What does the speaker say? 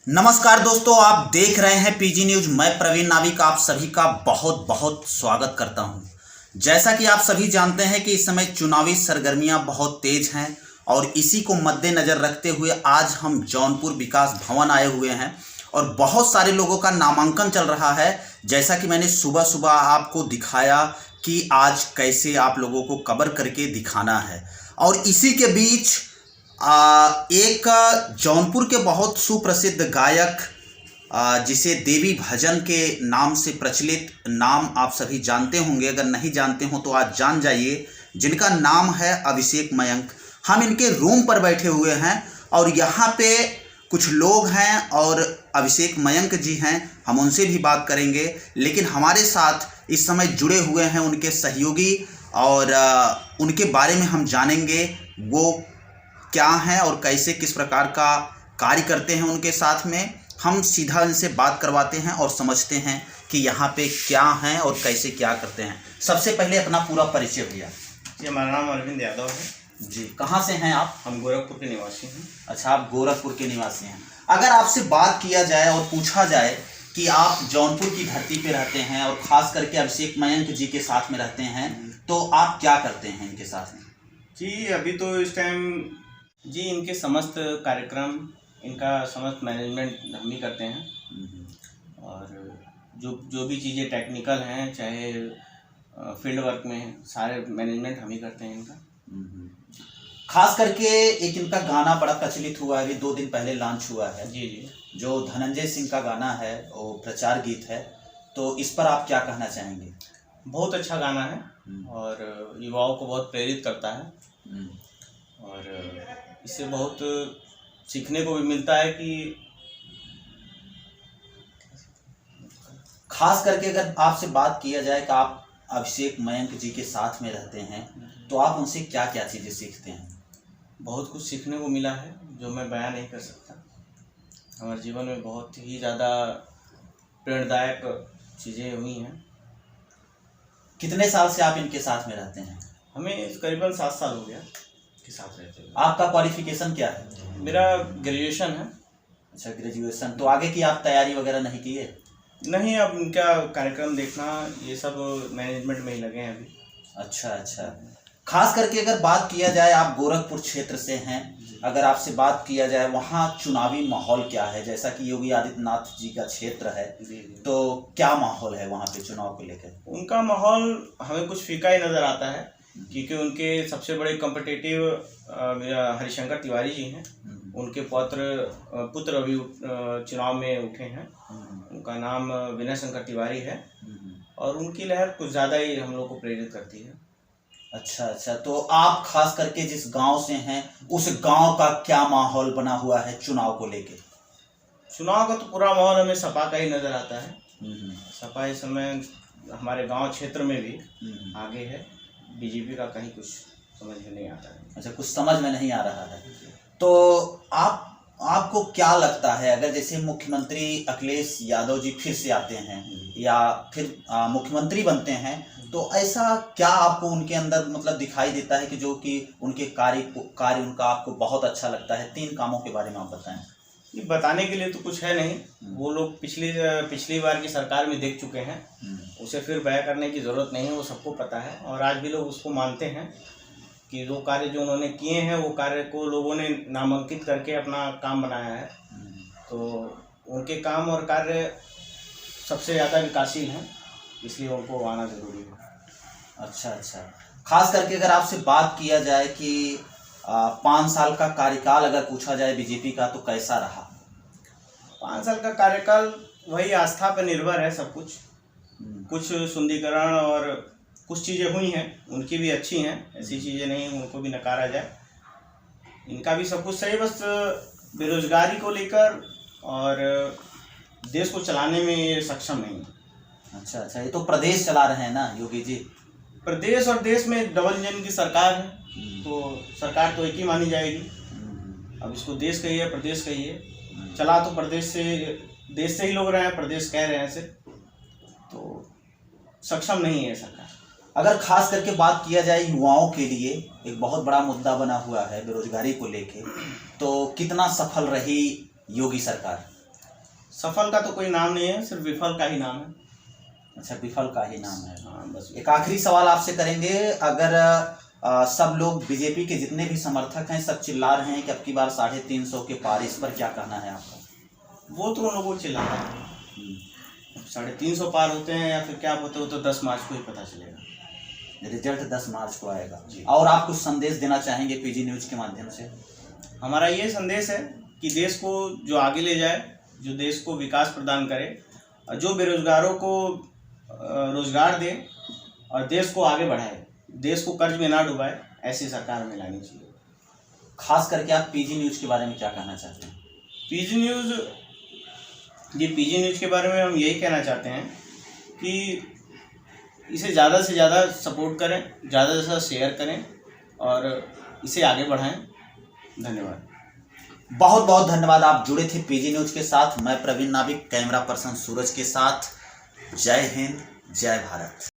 नमस्कार दोस्तों, आप देख रहे हैं पीजी न्यूज। मैं प्रवीण नाविक आप सभी का बहुत बहुत स्वागत करता हूं। जैसा कि आप सभी जानते हैं कि इस समय चुनावी सरगर्मियां बहुत तेज हैं और इसी को मद्देनजर रखते हुए आज हम जौनपुर विकास भवन आए हुए हैं और बहुत सारे लोगों का नामांकन चल रहा है। जैसा कि मैंने सुबह सुबह आपको दिखाया कि आज कैसे आप लोगों को कवर करके दिखाना है, और इसी के बीच एक जौनपुर के बहुत सुप्रसिद्ध गायक जिसे देवी भजन के नाम से प्रचलित नाम आप सभी जानते होंगे, अगर नहीं जानते हो तो आज जान जाइए, जिनका नाम है अभिषेक मयंक। हम इनके रूम पर बैठे हुए हैं और यहाँ पे कुछ लोग हैं और अभिषेक मयंक जी हैं, हम उनसे भी बात करेंगे। लेकिन हमारे साथ इस समय जुड़े हुए हैं उनके सहयोगी और उनके बारे में हम जानेंगे वो क्या हैं और कैसे किस प्रकार का कार्य करते हैं। उनके साथ में हम सीधा इनसे बात करवाते हैं और समझते हैं कि यहाँ पे क्या हैं और कैसे क्या करते हैं। सबसे पहले अपना पूरा परिचय भैया। जी, हमारा नाम अरविंद यादव है। जी, कहाँ से हैं आप? हम गोरखपुर के निवासी हैं। अच्छा, आप गोरखपुर के निवासी हैं। अगर आपसे बात किया जाए और पूछा जाए कि आप जौनपुर की धरती पे रहते हैं और ख़ास करके अभिषेक मयंक जी के साथ में रहते हैं, तो आप क्या करते हैं इनके साथ में? जी, अभी तो इस टाइम जी इनके समस्त कार्यक्रम, इनका समस्त मैनेजमेंट हम ही करते हैं। और जो भी चीज़ें टेक्निकल हैं, चाहे फील्ड वर्क में, सारे मैनेजमेंट हम ही करते हैं इनका। खास करके एक इनका गाना बड़ा प्रचलित हुआ है, अभी 2 दिन पहले लॉन्च हुआ है। जी जी, जो धनंजय सिंह का गाना है, वो प्रचार गीत है, तो इस पर आप क्या कहना चाहेंगे? बहुत अच्छा गाना है और युवाओं को बहुत प्रेरित करता है और इससे बहुत सीखने को भी मिलता है कि खास करके अगर आपसे बात किया जाए कि आप अभिषेक मयंक जी के साथ में रहते हैं, तो आप उनसे क्या क्या चीज़ें सीखते हैं? बहुत कुछ सीखने को मिला है जो मैं बयान नहीं कर सकता। हमारे जीवन में बहुत ही ज़्यादा प्रेरणादायक चीज़ें हुई हैं। कितने साल से आप इनके साथ में रहते हैं? हमें करीबन 7 साल हो गया के साथ रहते हुए। आपका क्वालिफिकेशन क्या है? मेरा ग्रेजुएशन है। अच्छा, ग्रेजुएशन। तो आगे की आप तैयारी वगैरह नहीं की है? नहीं, अब उनका कार्यक्रम देखना, ये सब मैनेजमेंट में ही लगे हैं अभी। अच्छा अच्छा। खास करके अगर बात किया जाए, आप गोरखपुर क्षेत्र से हैं, अगर आपसे बात किया जाए वहाँ चुनावी माहौल क्या है? जैसा कि योगी आदित्यनाथ जी का क्षेत्र है, तो क्या माहौल है वहाँ पे चुनाव को लेकर? उनका माहौल हमें कुछ फीका ही नज़र आता है, क्योंकि उनके सबसे बड़े कॉम्पिटिटिव हरिशंकर तिवारी जी हैं। उनके पुत्र अभी चुनाव में उठे हैं। उनका नाम विनय शंकर तिवारी है और उनकी लहर कुछ ज़्यादा ही हम लोग को प्रेरित करती है। अच्छा अच्छा। तो आप खास करके जिस गांव से हैं, उस गांव का क्या माहौल बना हुआ है चुनाव को लेके? चुनाव का तो पूरा माहौल हमें सपा का ही नज़र आता है। सपा इस समय हमारे गांव क्षेत्र में भी आगे है। बीजेपी का कहीं कुछ समझ में नहीं आता है। अच्छा, कुछ समझ में नहीं आ रहा है। तो आपको क्या लगता है, अगर जैसे मुख्यमंत्री अखिलेश यादव जी फिर से आते हैं या फिर मुख्यमंत्री बनते हैं, तो ऐसा क्या आपको उनके अंदर मतलब दिखाई देता है कि जो कि उनके कार्य उनका आपको बहुत अच्छा लगता है? 3 कामों के बारे में आप बताएं। ये बताने के लिए तो कुछ है नहीं, वो लोग पिछली बार की सरकार में देख चुके हैं, उसे फिर बयां करने की ज़रूरत नहीं है, वो सबको पता है। और आज भी लोग उसको मानते हैं कि जो कार्य जो उन्होंने किए हैं, वो कार्य को लोगों ने नामांकित करके अपना काम बनाया है। तो उनके काम और कार्य सबसे ज़्यादा विकासशील हैं, इसलिए उनको आना ज़रूरी है। अच्छा अच्छा। खास करके अगर आपसे बात किया जाए कि 5 साल का कार्यकाल अगर पूछा जाए बीजेपी का, तो कैसा रहा? 5 साल का कार्यकाल वही आस्था पर निर्भर है सब कुछ। कुछ सुंदरीकरण और कुछ चीज़ें हुई हैं, उनकी भी अच्छी हैं, ऐसी चीज़ें नहीं उनको भी नकारा जाए। इनका भी सब कुछ सही, बस बेरोजगारी को लेकर और देश को चलाने में ये सक्षम नहीं है। अच्छा अच्छा। ये तो प्रदेश चला रहे हैं ना योगी जी? प्रदेश और देश में डबल इंजन की सरकार है, तो सरकार तो एक ही मानी जाएगी। अब इसको देश कहिए प्रदेश कहिए, चला तो प्रदेश से, देश से ही लोग रहे हैं, प्रदेश कह रहे हैं इसे, तो सक्षम नहीं है सरकार। अगर खास करके बात किया जाए युवाओं के लिए, एक बहुत बड़ा मुद्दा बना हुआ है बेरोजगारी को लेके, तो कितना सफल रही योगी सरकार? सफल का तो कोई नाम नहीं है, सिर्फ विफल का ही नाम है। अच्छा, विफल का ही नाम है। हाँ बस। एक आखिरी सवाल आपसे करेंगे, अगर सब लोग बीजेपी के जितने भी समर्थक हैं सब चिल्ला रहे हैं कि अब की बार 350 के पार, इस पर क्या कहना है आपका? वो तो उन लोगों को चिल्लाता है, 350 पार होते हैं या फिर क्या होते हो तो 10 मार्च को ही पता चलेगा। रिजल्ट 10 मार्च को आएगा जी। और आप कुछ संदेश देना चाहेंगे पीजी न्यूज के माध्यम से? हमारा ये संदेश है कि देश को जो आगे ले जाए, जो देश को विकास प्रदान करे, और जो बेरोजगारों को रोजगार दे और देश को आगे बढ़ाए, देश को कर्ज में ना डुबाए, ऐसी सरकार हमें लानी चाहिए। खास करके आप पीजी न्यूज के बारे में क्या कहना चाहते हैं? पीजी न्यूज़ के बारे में हम यही कहना चाहते हैं कि इसे ज़्यादा से ज़्यादा सपोर्ट करें, ज़्यादा से ज़्यादा शेयर करें और इसे आगे बढ़ाएं। धन्यवाद। बहुत बहुत धन्यवाद, आप जुड़े थे पीजी न्यूज के साथ। मैं प्रवीण नाविक, कैमरा पर्सन सूरज के साथ। जय हिंद, जय भारत।